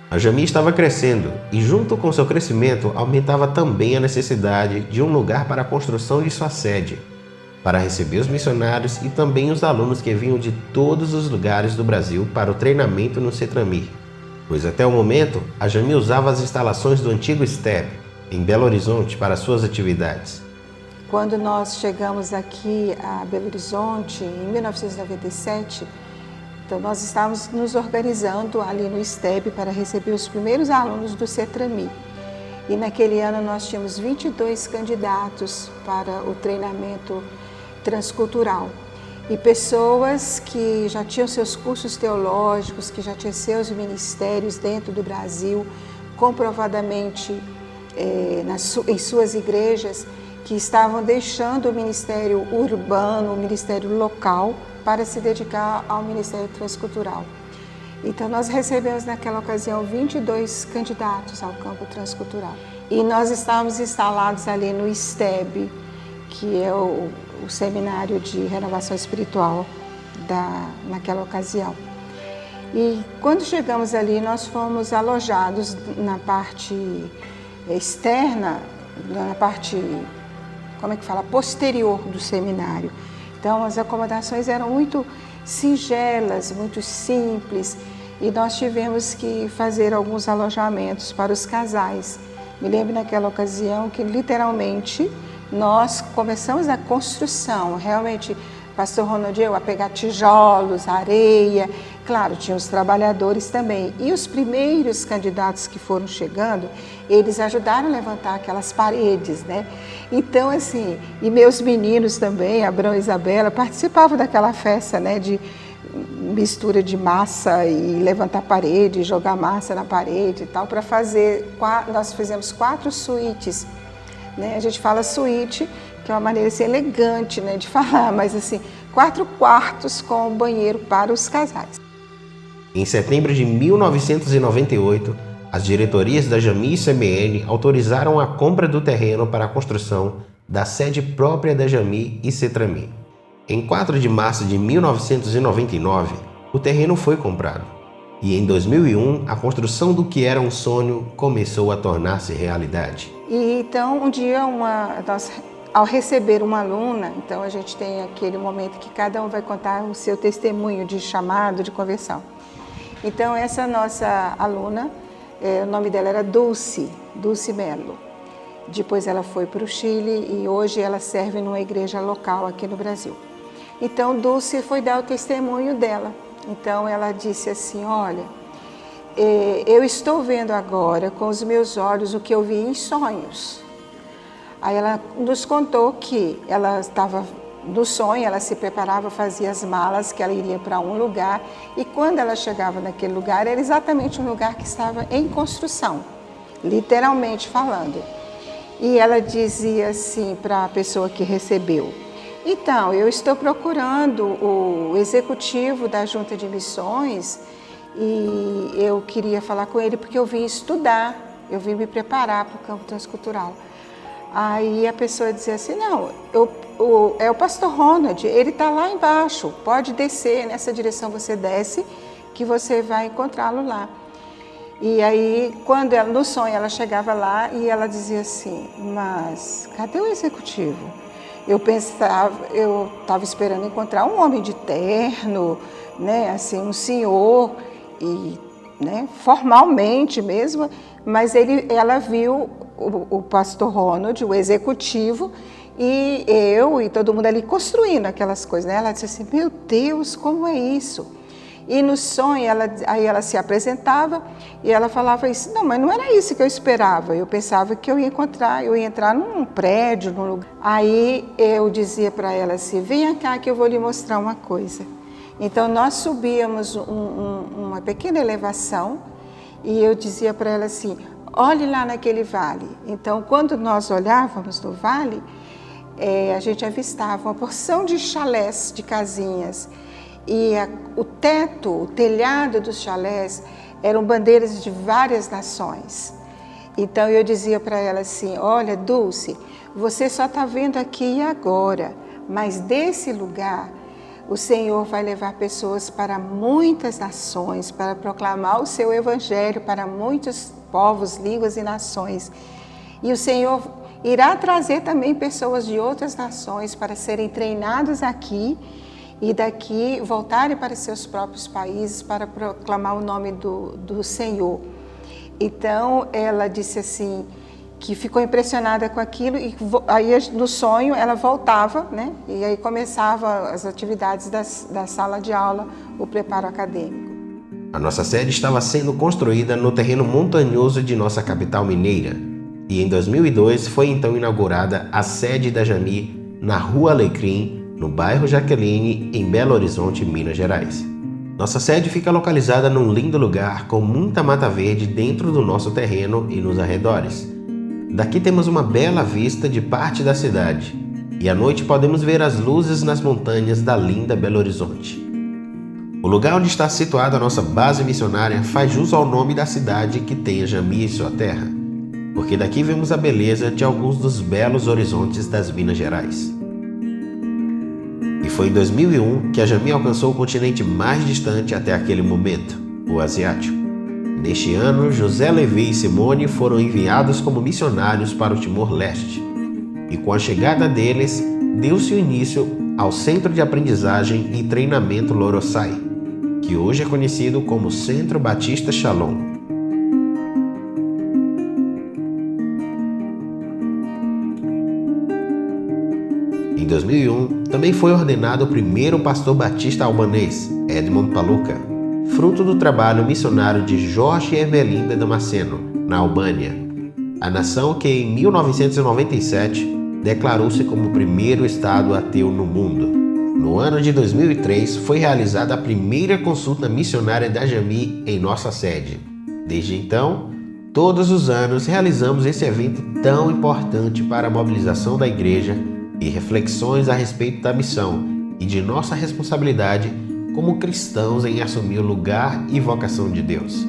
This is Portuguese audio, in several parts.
A Jami estava crescendo e, junto com seu crescimento, aumentava também a necessidade de um lugar para a construção de sua sede, para receber os missionários e também os alunos que vinham de todos os lugares do Brasil para o treinamento no CETRAMI, pois até o momento a Jami usava as instalações do antigo STEB, em Belo Horizonte, para suas atividades. Quando nós chegamos aqui a Belo Horizonte, em 1997, então nós estávamos nos organizando ali no STEB para receber os primeiros alunos do CETRAMI. E naquele ano nós tínhamos 22 candidatos para o treinamento transcultural. E pessoas que já tinham seus cursos teológicos, que já tinham seus ministérios dentro do Brasil, comprovadamente em suas igrejas, que estavam deixando o ministério urbano, o ministério local, para se dedicar ao ministério transcultural. Então nós recebemos naquela ocasião 22 candidatos ao campo transcultural. E nós estávamos instalados ali no STEB, que é o Seminário de Renovação Espiritual naquela ocasião. E quando chegamos ali, nós fomos alojados na parte externa, na parte, posterior do seminário. Então as acomodações eram muito singelas, muito simples, e nós tivemos que fazer alguns alojamentos para os casais. Me lembro naquela ocasião que literalmente nós começamos a construção, realmente pastor Ronald e eu a pegar tijolos, areia, claro, tinha os trabalhadores também. E os primeiros candidatos que foram chegando, eles ajudaram a levantar aquelas paredes, né? Então, assim, e meus meninos também, Abrão e Isabela, participavam daquela festa, né, de mistura de massa e levantar parede, jogar massa na parede e tal, para fazer, nós fizemos 4 suítes, né? A gente fala suíte, que é uma maneira assim, elegante, né, de falar, mas assim, 4 quartos com banheiro para os casais. Em setembro de 1998, as diretorias da Jami e CMN autorizaram a compra do terreno para a construção da sede própria da Jami e CETRAMI. Em 4 de março de 1999, o terreno foi comprado. E em 2001, a construção do que era um sonho começou a tornar-se realidade. E então, um dia, ao receber uma aluna, então a gente tem aquele momento que cada um vai contar o seu testemunho de chamado, de conversão. Então, essa nossa aluna, o nome dela era Dulce Melo. Depois ela foi para o Chile e hoje ela serve numa igreja local aqui no Brasil. Então, Dulce foi dar o testemunho dela. Então, ela disse assim, olha, eu estou vendo agora com os meus olhos o que eu vi em sonhos. Aí ela nos contou que ela estava no sonho, ela se preparava, fazia as malas, que ela iria para um lugar, e quando ela chegava naquele lugar, era exatamente um lugar que estava em construção, literalmente falando. E ela dizia assim para a pessoa que recebeu, então, eu estou procurando o executivo da Junta de Missões e eu queria falar com ele porque eu vim estudar, eu vim me preparar para o campo transcultural. Aí a pessoa dizia assim, não, é o pastor Ronald, ele está lá embaixo, pode descer, nessa direção você desce, que você vai encontrá-lo lá. E aí, no sonho, ela chegava lá e ela dizia assim, mas cadê o executivo? Eu estava esperando encontrar um homem de terno, né, assim, um senhor, e, né, formalmente mesmo, mas ela viu o pastor Ronald, o executivo, e eu e todo mundo ali construindo aquelas coisas, né? Ela disse assim, meu Deus, como é isso? E no sonho, aí ela se apresentava e ela falava isso, não, mas não era isso que eu esperava, eu pensava que eu ia entrar num prédio, num lugar. Aí eu dizia para ela assim, venha cá que eu vou lhe mostrar uma coisa. Então nós subíamos uma pequena elevação e eu dizia para ela assim, olhe lá naquele vale. Então quando nós olhávamos no vale, a gente avistava uma porção de chalés, de casinhas, e o teto, o telhado dos chalés eram bandeiras de várias nações. Então eu dizia para ela assim, olha Dulce, você só está vendo aqui e agora, mas desse lugar o Senhor vai levar pessoas para muitas nações, para proclamar o seu evangelho para muitos povos, línguas e nações. E o Senhor irá trazer também pessoas de outras nações para serem treinados aqui e daqui voltarem para seus próprios países para proclamar o nome do Senhor. Então, ela disse assim, que ficou impressionada com aquilo e aí no sonho ela voltava, né? E aí começava as atividades da sala de aula, o preparo acadêmico. A nossa sede estava sendo construída no terreno montanhoso de nossa capital mineira e em 2002 foi então inaugurada a sede da Jami na Rua Alecrim, no bairro Jaqueline, em Belo Horizonte, Minas Gerais. Nossa sede fica localizada num lindo lugar com muita mata verde dentro do nosso terreno e nos arredores. Daqui temos uma bela vista de parte da cidade e à noite podemos ver as luzes nas montanhas da linda Belo Horizonte. O lugar onde está situada a nossa base missionária faz jus ao nome da cidade que tem a Jami em sua terra, porque daqui vemos a beleza de alguns dos belos horizontes das Minas Gerais. E foi em 2001 que a Jami alcançou o continente mais distante até aquele momento, o asiático. Neste ano, José Levi e Simone foram enviados como missionários para o Timor-Leste. E com a chegada deles, deu-se o início ao Centro de Aprendizagem e Treinamento Lorosai, que hoje é conhecido como Centro Batista Shalom. Em 2001, também foi ordenado o primeiro pastor batista albanês, Edmond Paluca, fruto do trabalho missionário de Jorge e Evelinda Damasceno, na Albânia, a nação que em 1997 declarou-se como o primeiro estado ateu no mundo. No ano de 2003 foi realizada a primeira consulta missionária da Jami em nossa sede. Desde então, todos os anos realizamos esse evento tão importante para a mobilização da igreja e reflexões a respeito da missão e de nossa responsabilidade como cristãos em assumir o lugar e vocação de Deus.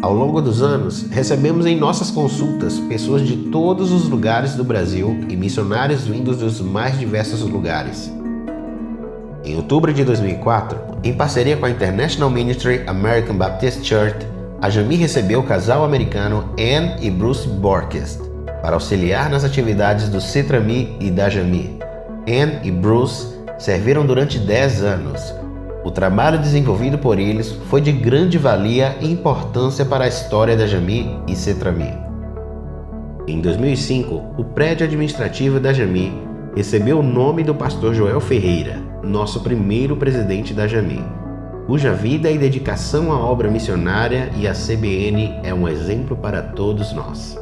Ao longo dos anos, recebemos em nossas consultas pessoas de todos os lugares do Brasil e missionários vindos dos mais diversos lugares. Em outubro de 2004, em parceria com a International Ministry American Baptist Church, a Jami recebeu o casal americano Ann e Bruce Borkest para auxiliar nas atividades do CETRAMI e da Jami. Ann e Bruce serviram durante 10 anos. O trabalho desenvolvido por eles foi de grande valia e importância para a história da Jami e CETRAMI. Em 2005, o prédio administrativo da Jami recebeu o nome do pastor Joel Ferreira, nosso primeiro presidente da Jami, cuja vida e dedicação à obra missionária e à CBN é um exemplo para todos nós.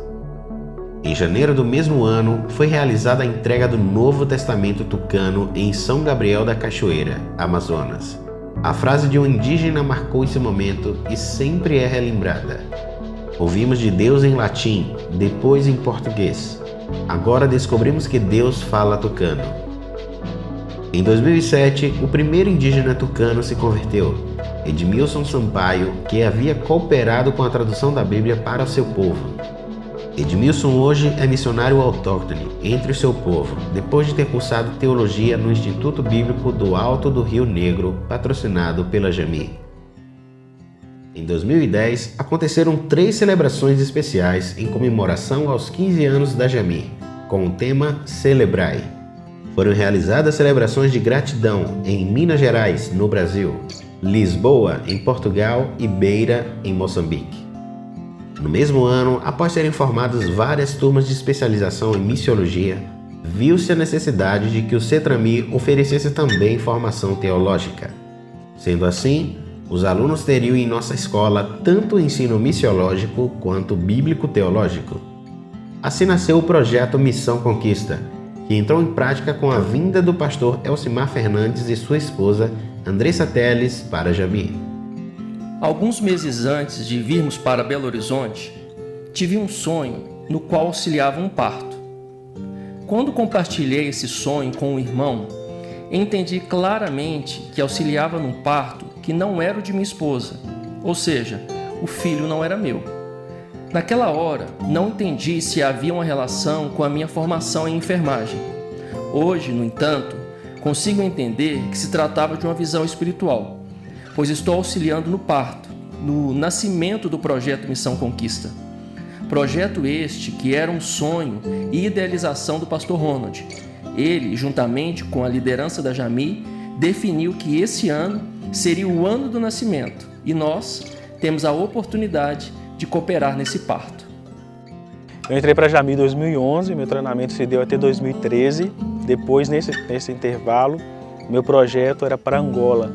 Em janeiro do mesmo ano, foi realizada a entrega do Novo Testamento Tucano em São Gabriel da Cachoeira, Amazonas. A frase de um indígena marcou esse momento e sempre é relembrada. Ouvimos de Deus em latim, depois em português. Agora descobrimos que Deus fala tucano. Em 2007, o primeiro indígena tucano se converteu, Edmilson Sampaio, que havia cooperado com a tradução da Bíblia para o seu povo. Edmilson hoje é missionário autóctone entre o seu povo, depois de ter cursado teologia no Instituto Bíblico do Alto do Rio Negro, patrocinado pela Jami. Em 2010, aconteceram 3 celebrações especiais em comemoração aos 15 anos da Jami, com o tema Celebrai. Foram realizadas celebrações de gratidão em Minas Gerais, no Brasil, Lisboa, em Portugal e Beira, em Moçambique. No mesmo ano, após serem formadas várias turmas de especialização em missiologia, viu-se a necessidade de que o CETRAMI oferecesse também formação teológica. Sendo assim, os alunos teriam em nossa escola tanto o ensino missiológico quanto bíblico-teológico. Assim nasceu o projeto Missão Conquista, que entrou em prática com a vinda do pastor Elcimar Fernandes e sua esposa, Andressa Teles, para Jami. Alguns meses antes de virmos para Belo Horizonte, tive um sonho no qual auxiliava um parto. Quando compartilhei esse sonho com um irmão, entendi claramente que auxiliava num parto que não era o de minha esposa, ou seja, o filho não era meu. Naquela hora, não entendi se havia uma relação com a minha formação em enfermagem. Hoje, no entanto, consigo entender que se tratava de uma visão espiritual, pois estou auxiliando no parto, no nascimento do projeto Missão Conquista. Projeto este que era um sonho e idealização do pastor Ronald. Ele, juntamente com a liderança da Jami, definiu que esse ano seria o ano do nascimento e nós temos a oportunidade de cooperar nesse parto. Eu entrei para a Jami em 2011, meu treinamento se deu até 2013. Depois, nesse intervalo, meu projeto era para Angola.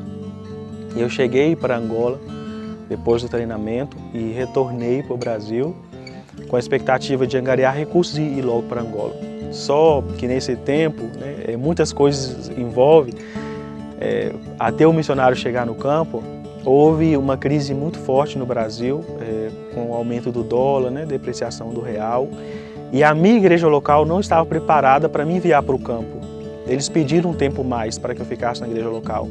Eu cheguei para Angola depois do treinamento e retornei para o Brasil com a expectativa de angariar recursos e ir logo para Angola. Só que nesse tempo, né, muitas coisas envolvem. Até o missionário chegar no campo, houve uma crise muito forte no Brasil, com o aumento do dólar, né, depreciação do real. E a minha igreja local não estava preparada para me enviar para o campo. Eles pediram um tempo mais para que eu ficasse na igreja local.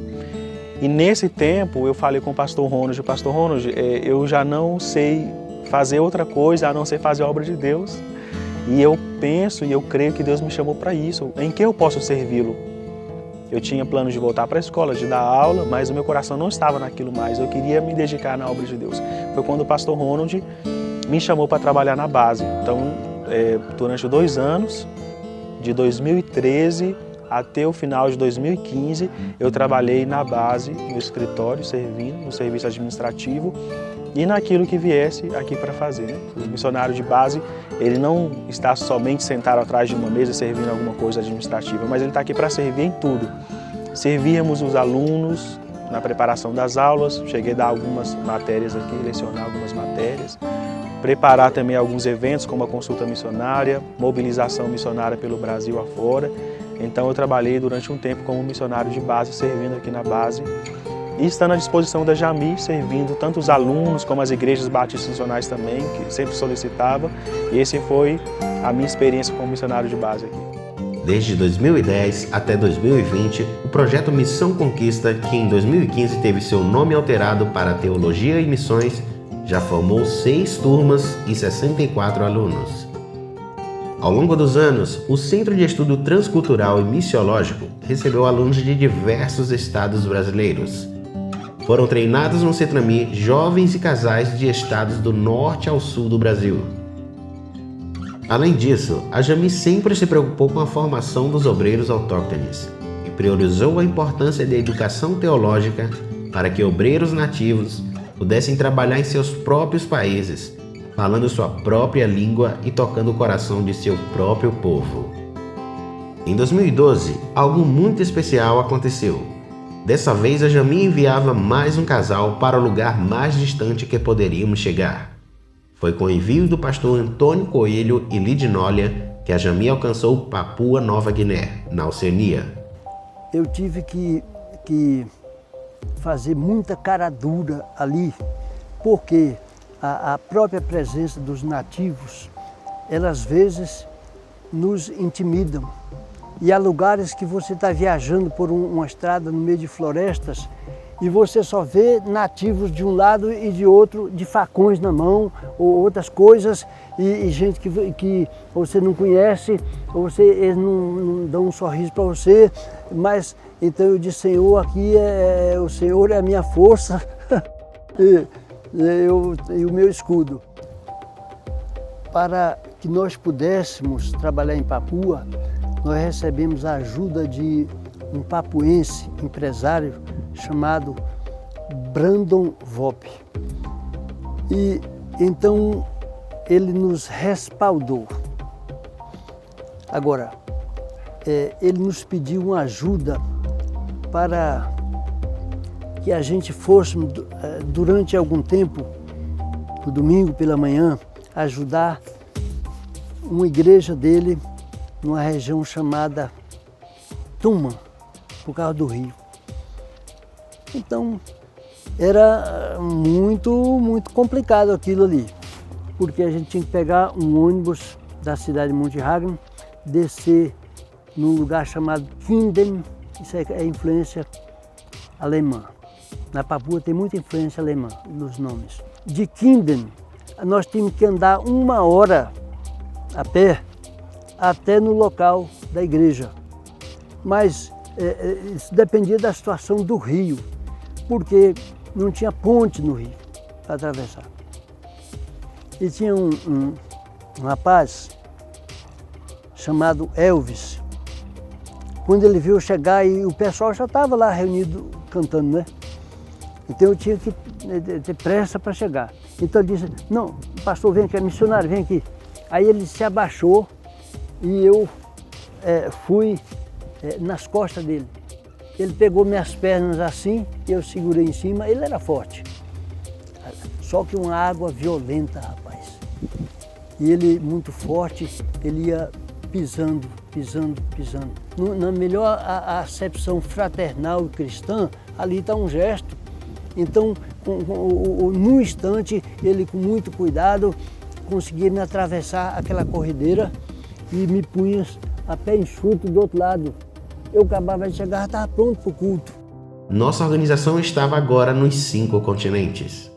E nesse tempo eu falei com o pastor Ronald, eu já não sei fazer outra coisa a não ser fazer a obra de Deus. E eu penso e eu creio que Deus me chamou para isso. Em que eu posso servi-lo? Eu tinha planos de voltar para a escola, de dar aula, mas o meu coração não estava naquilo mais. Eu queria me dedicar na obra de Deus. Foi quando o pastor Ronald me chamou para trabalhar na base. Então, durante 2 anos, de 2013 até o final de 2015, eu trabalhei na base, no escritório, servindo, no serviço administrativo e naquilo que viesse aqui para fazer. Né? O missionário de base, ele não está somente sentado atrás de uma mesa servindo alguma coisa administrativa, mas ele está aqui para servir em tudo. Servíamos os alunos na preparação das aulas, cheguei a dar algumas matérias aqui, lecionar algumas matérias, preparar também alguns eventos como a consulta missionária, mobilização missionária pelo Brasil afora. Então eu trabalhei durante um tempo como missionário de base, servindo aqui na base e estando à disposição da Jami, servindo tanto os alunos como as igrejas batistas nacionais também, que sempre solicitava. E esse foi a minha experiência como missionário de base aqui. Desde 2010 até 2020, o projeto Missão Conquista, que em 2015 teve seu nome alterado para Teologia e Missões, já formou 6 turmas e 64 alunos. Ao longo dos anos, o Centro de Estudo Transcultural e Missiológico recebeu alunos de diversos estados brasileiros. Foram treinados no CETRAMI jovens e casais de estados do norte ao sul do Brasil. Além disso, a Jami sempre se preocupou com a formação dos obreiros autóctones e priorizou a importância da educação teológica para que obreiros nativos pudessem trabalhar em seus próprios países, falando sua própria língua e tocando o coração de seu próprio povo. Em 2012, algo muito especial aconteceu. Dessa vez, a Jami enviava mais um casal para o lugar mais distante que poderíamos chegar. Foi com o envio do pastor Antônio Coelho e Lidinólia que a Jami alcançou Papua Nova Guiné, na Oceania. Eu tive que fazer muita cara dura ali, porque a própria presença dos nativos, elas às vezes nos intimidam. E há lugares que você está viajando por uma estrada no meio de florestas e você só vê nativos de um lado e de outro, de facões na mão ou outras coisas, e gente que você não conhece, ou eles não dão um sorriso para você. Mas então eu disse: Senhor, aqui o Senhor é a minha força e o meu escudo. Para que nós pudéssemos trabalhar em Papua, nós recebemos a ajuda de um papuense empresário chamado Brandon Vop. E então ele nos respaldou. Agora, ele nos pediu uma ajuda para que a gente fosse, durante algum tempo, no domingo pela manhã, ajudar uma igreja dele numa região chamada Tuma, por causa do rio. Então, era muito complicado aquilo ali, porque a gente tinha que pegar um ônibus da cidade de Monte Ragno, descer num lugar chamado Kinden, isso é influência alemã. Na Papua tem muita influência alemã nos nomes. De Kinden, nós tínhamos que andar 1 hora a pé até no local da igreja. Mas isso dependia da situação do rio, porque não tinha ponte no rio para atravessar. E tinha um rapaz chamado Elvis. Quando ele viu chegar, e o pessoal já estava lá reunido cantando, né? Então eu tinha que ter pressa para chegar. Então ele disse, não, pastor, vem aqui, missionário, vem aqui. Aí ele se abaixou e eu fui nas costas dele. Ele pegou minhas pernas assim, eu segurei em cima, ele era forte. Só que uma água violenta, rapaz. E ele, muito forte, ele ia pisando. Na melhor acepção fraternal e cristã, ali está um gesto. Então, num instante, ele com muito cuidado conseguia me atravessar aquela corredeira e me punha a pé enxuto do outro lado. Eu acabava de chegar, estava pronto para o culto. Nossa organização estava agora nos 5 continentes.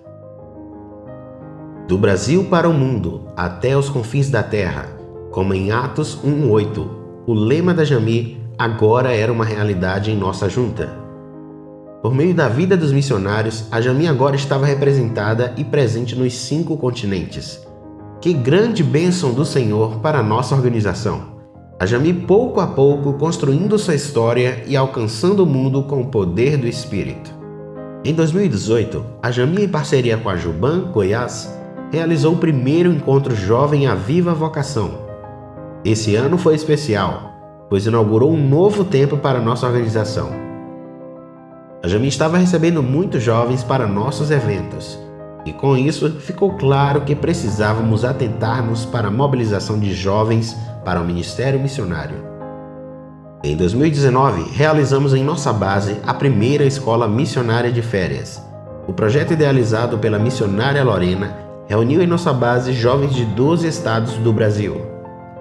Do Brasil para o mundo, até os confins da terra, como em Atos 1:8, o lema da Jami agora era uma realidade em nossa junta. Por meio da vida dos missionários, a Jami agora estava representada e presente nos 5 continentes. Que grande bênção do Senhor para a nossa organização! A Jami pouco a pouco construindo sua história e alcançando o mundo com o poder do Espírito. Em 2018, a Jami, em parceria com a Juban Goiás, realizou o primeiro encontro jovem A Viva Vocação. Esse ano foi especial, pois inaugurou um novo tempo para nossa organização. A Jami estava recebendo muitos jovens para nossos eventos, e com isso ficou claro que precisávamos atentar-nos para a mobilização de jovens para o Ministério Missionário. Em 2019, realizamos em nossa base a primeira escola missionária de férias. O projeto idealizado pela missionária Lorena reuniu em nossa base jovens de 12 estados do Brasil.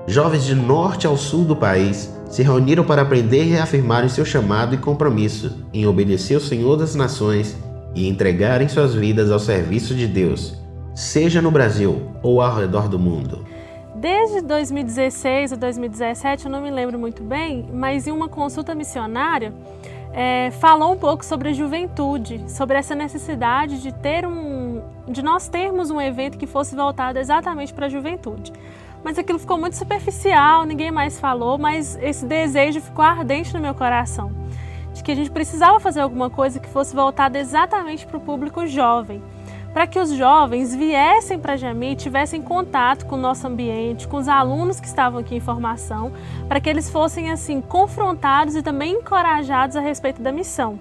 Jovens de norte ao sul do país se reuniram para aprender e reafirmarem seu chamado e compromisso em obedecer ao Senhor das Nações e entregarem suas vidas ao serviço de Deus, seja no Brasil ou ao redor do mundo. Desde 2016 ou 2017, eu não me lembro muito bem, mas em uma consulta missionária, falou um pouco sobre a juventude, sobre essa necessidade de nós termos um evento que fosse voltado exatamente para a juventude. Mas aquilo ficou muito superficial, ninguém mais falou, mas esse desejo ficou ardente no meu coração, de que a gente precisava fazer alguma coisa que fosse voltada exatamente para o público jovem, para que os jovens viessem para a Jami e tivessem contato com o nosso ambiente, com os alunos que estavam aqui em formação, para que eles fossem assim confrontados e também encorajados a respeito da missão.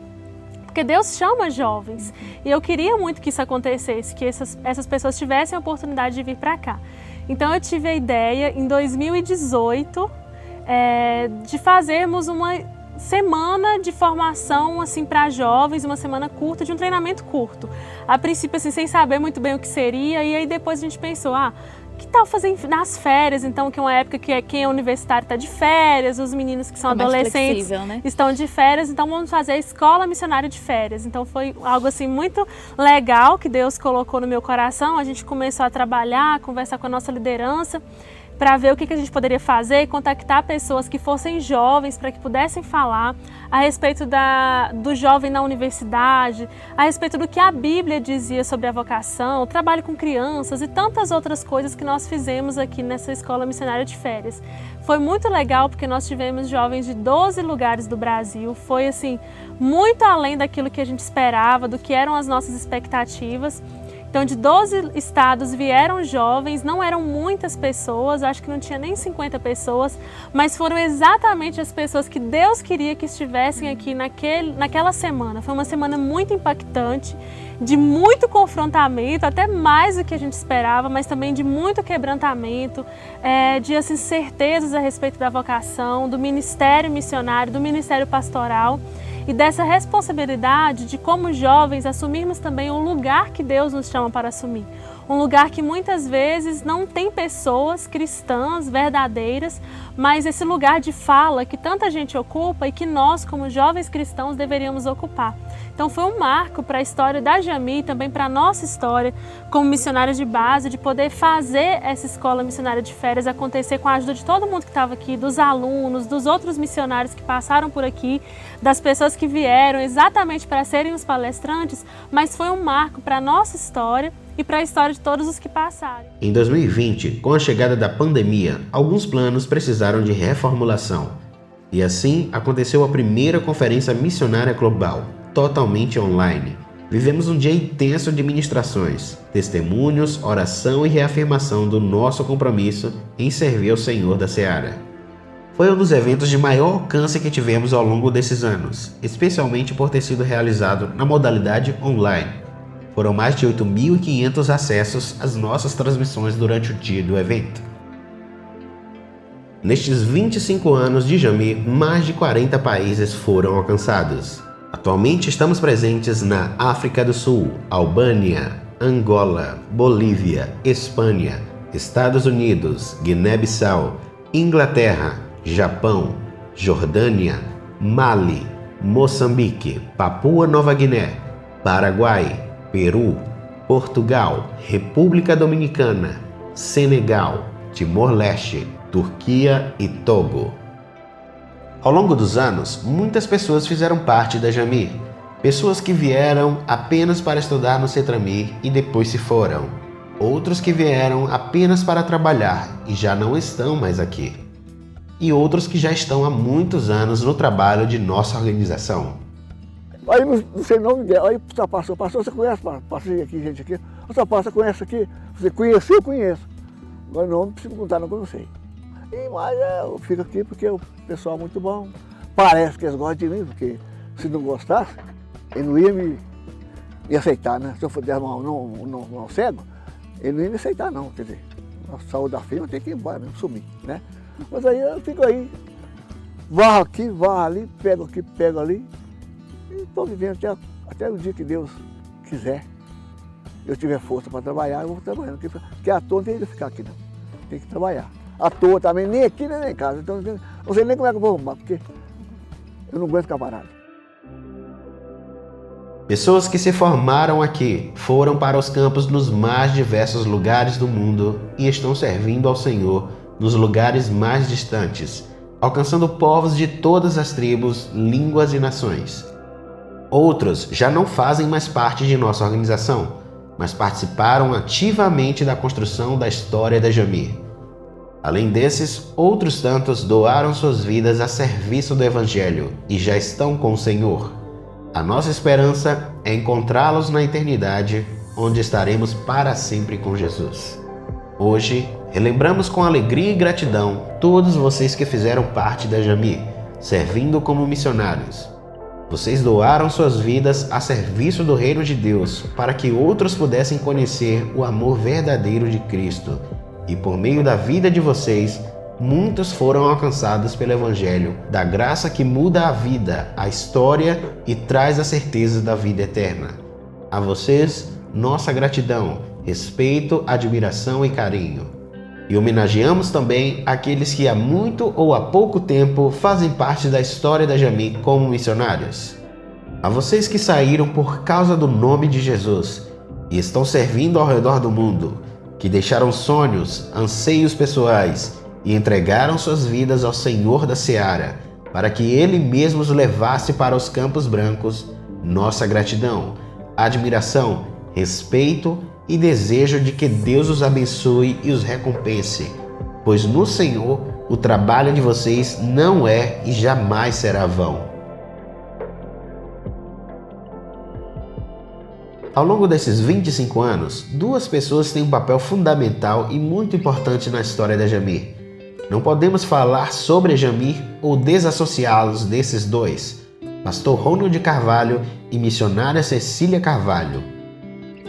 Porque Deus chama jovens e eu queria muito que isso acontecesse, que essas pessoas tivessem a oportunidade de vir para cá. Então eu tive a ideia em 2018 de fazermos uma semana de formação assim para jovens, uma semana curta, de um treinamento curto. A princípio assim, sem saber muito bem o que seria, e aí depois a gente pensou, que tal fazer nas férias, então, que é uma época que quem é universitário está de férias, os meninos que são adolescentes estão de férias, então vamos fazer a escola missionária de férias. Então foi algo assim muito legal que Deus colocou no meu coração. A gente começou a trabalhar, a conversar com a nossa liderança para ver o que a gente poderia fazer, contactar pessoas que fossem jovens para que pudessem falar a respeito do jovem na universidade, a respeito do que a Bíblia dizia sobre a vocação, o trabalho com crianças e tantas outras coisas que nós fizemos aqui nessa escola missionária de férias. Foi muito legal porque nós tivemos jovens de 12 lugares do Brasil, foi assim, muito além daquilo que a gente esperava, do que eram as nossas expectativas. Então, de 12 estados vieram jovens, não eram muitas pessoas, acho que não tinha nem 50 pessoas, mas foram exatamente as pessoas que Deus queria que estivessem aqui naquela semana. Foi uma semana muito impactante, de muito confrontamento, até mais do que a gente esperava, mas também de muito quebrantamento, de assim, certezas a respeito da vocação, do ministério missionário, do ministério pastoral. e dessa responsabilidade de, como jovens, assumirmos também o lugar que Deus nos chama para assumir. Um lugar que muitas vezes não tem pessoas cristãs verdadeiras, mas esse lugar de fala que tanta gente ocupa e que nós, como jovens cristãos, deveríamos ocupar. Então foi um marco para a história da Jami e também para a nossa história como missionários de base, de poder fazer essa escola missionária de férias acontecer com a ajuda de todo mundo que estava aqui, dos alunos, dos outros missionários que passaram por aqui, das pessoas que vieram exatamente para serem os palestrantes, mas foi um marco para a nossa história e para a história de todos os que passaram. Em 2020, com a chegada da pandemia, alguns planos precisaram de reformulação. E assim aconteceu a primeira conferência missionária global, totalmente online. Vivemos um dia intenso de ministrações, testemunhos, oração e reafirmação do nosso compromisso em servir ao Senhor da Seara. Foi um dos eventos de maior alcance que tivemos ao longo desses anos, especialmente por ter sido realizado na modalidade online. Foram mais de 8.500 acessos às nossas transmissões durante o dia do evento. Nestes 25 anos de Jami, mais de 40 países foram alcançados. Atualmente estamos presentes na África do Sul, Albânia, Angola, Bolívia, Espanha, Estados Unidos, Guiné-Bissau, Inglaterra, Japão, Jordânia, Mali, Moçambique, Papua Nova Guiné, Paraguai, Peru, Portugal, República Dominicana, Senegal, Timor-Leste, Turquia e Togo. Ao longo dos anos, muitas pessoas fizeram parte da Jami. Pessoas que vieram apenas para estudar no Cetramir e depois se foram. Outros que vieram apenas para trabalhar e já não estão mais aqui. E outros que já estão há muitos anos no trabalho de nossa organização. Aí não sei o nome dela, aí pastor, você conhece, pastor aqui, gente aqui? Você conhece aqui? Você conhece, eu conheço. Agora não precisa perguntar, não, que eu não sei. Mas eu fico aqui porque o pessoal é muito bom. Parece que eles gostam de mim, porque se não gostasse, ele não ia me aceitar, né? Se eu for der não cego, ele não ia me aceitar, não. Quer dizer, a saúde da firma tem que ir embora, mesmo, sumir, né? Mas aí eu fico aí, varro aqui, varro ali, pego aqui, pego ali. Estou vivendo até o dia que Deus quiser. Eu tiver força para trabalhar, eu vou trabalhando. Porque à toa não tem que ficar aqui, não. Tem que trabalhar. À toa também, nem aqui, nem em casa. Então, não sei nem como é que eu vou arrumar, porque eu não aguento ficar parado. Pessoas que se formaram aqui foram para os campos nos mais diversos lugares do mundo e estão servindo ao Senhor nos lugares mais distantes, alcançando povos de todas as tribos, línguas e nações. Outros já não fazem mais parte de nossa organização, mas participaram ativamente da construção da história da Jami. Além desses, outros tantos doaram suas vidas a serviço do Evangelho e já estão com o Senhor. A nossa esperança é encontrá-los na eternidade, onde estaremos para sempre com Jesus. Hoje, relembramos com alegria e gratidão todos vocês que fizeram parte da Jami, servindo como missionários. Vocês doaram suas vidas a serviço do reino de Deus para que outros pudessem conhecer o amor verdadeiro de Cristo. E por meio da vida de vocês, muitos foram alcançados pelo Evangelho, da graça que muda a vida, a história e traz a certeza da vida eterna. A vocês, nossa gratidão, respeito, admiração e carinho. E homenageamos também aqueles que há muito ou há pouco tempo fazem parte da história da Jami como missionários. A vocês que saíram por causa do nome de Jesus e estão servindo ao redor do mundo, que deixaram sonhos, anseios pessoais e entregaram suas vidas ao Senhor da Seara, para que Ele mesmo os levasse para os Campos Brancos, nossa gratidão, admiração, respeito e desejo de que Deus os abençoe e os recompense, pois no Senhor o trabalho de vocês não é e jamais será vão. Ao longo desses 25 anos, duas pessoas têm um papel fundamental e muito importante na história da Jami. Não podemos falar sobre a Jami ou desassociá-los desses dois, Pastor Ronald de Carvalho e missionária Cecília Carvalho.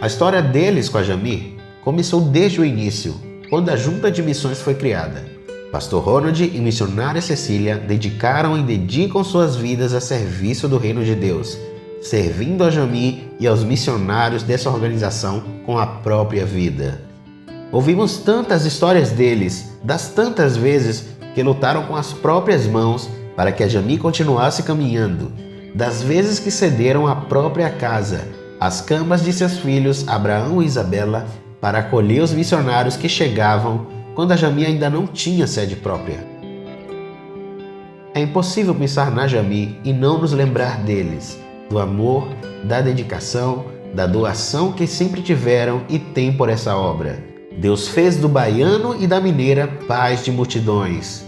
A história deles com a Jami começou desde o início, quando a Junta de Missões foi criada. Pastor Ronald e missionária Cecília dedicaram e dedicam suas vidas a serviço do reino de Deus, servindo a Jami e aos missionários dessa organização com a própria vida. Ouvimos tantas histórias deles, das tantas vezes que lutaram com as próprias mãos para que a Jami continuasse caminhando, das vezes que cederam a própria casa, as camas de seus filhos Abraão e Isabela, para acolher os missionários que chegavam quando a Jami ainda não tinha sede própria. É impossível pensar na Jami e não nos lembrar deles, do amor, da dedicação, da doação que sempre tiveram e têm por essa obra. Deus fez do baiano e da mineira pais de multidões.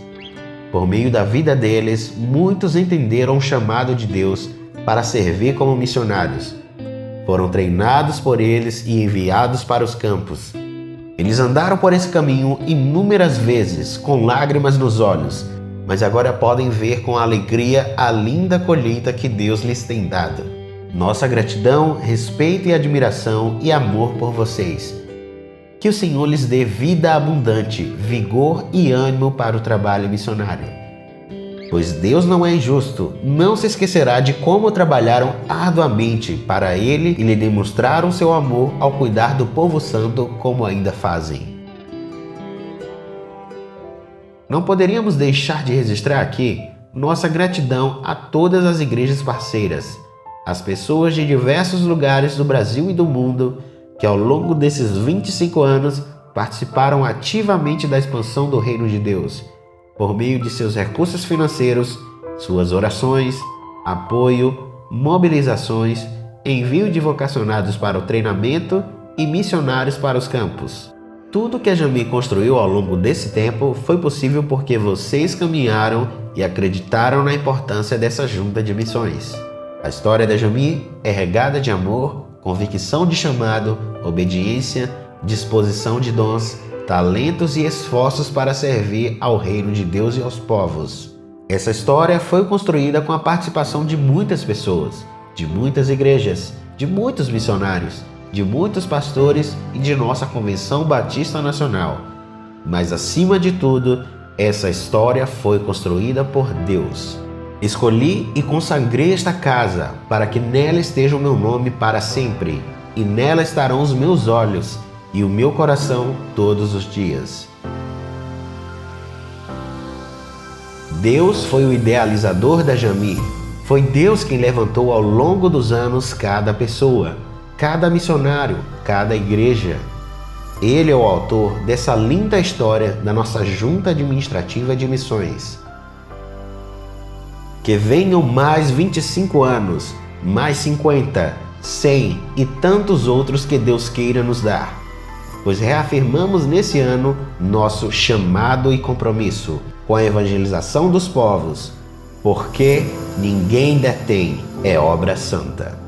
Por meio da vida deles, muitos entenderam o chamado de Deus para servir como missionários. Foram treinados por eles e enviados para os campos. Eles andaram por esse caminho inúmeras vezes, com lágrimas nos olhos, mas agora podem ver com alegria a linda colheita que Deus lhes tem dado. Nossa gratidão, respeito e admiração e amor por vocês. Que o Senhor lhes dê vida abundante, vigor e ânimo para o trabalho missionário. Pois Deus não é injusto, não se esquecerá de como trabalharam arduamente para Ele e lhe demonstraram seu amor ao cuidar do povo santo como ainda fazem. Não poderíamos deixar de registrar aqui nossa gratidão a todas as igrejas parceiras, as pessoas de diversos lugares do Brasil e do mundo que ao longo desses 25 anos participaram ativamente da expansão do Reino de Deus, por meio de seus recursos financeiros, suas orações, apoio, mobilizações, envio de vocacionados para o treinamento e missionários para os campos. Tudo que a Jami construiu ao longo desse tempo foi possível porque vocês caminharam e acreditaram na importância dessa junta de missões. A história da Jami é regada de amor, convicção de chamado, obediência, disposição de dons, talentos e esforços para servir ao reino de Deus e aos povos. Essa história foi construída com a participação de muitas pessoas, de muitas igrejas, de muitos missionários, de muitos pastores e de nossa Convenção Batista Nacional. Mas acima de tudo, essa história foi construída por Deus. Escolhi e consagrei esta casa para que nela esteja o meu nome para sempre, e nela estarão os meus olhos e o meu coração todos os dias. Deus foi o idealizador da Jami. Foi Deus quem levantou ao longo dos anos cada pessoa, cada missionário, cada igreja. Ele é o autor dessa linda história da nossa Junta Administrativa de Missões. Que venham mais 25 anos, mais 50, 100 e tantos outros que Deus queira nos dar, pois reafirmamos nesse ano nosso chamado e compromisso com a evangelização dos povos, porque ninguém detém, é obra santa.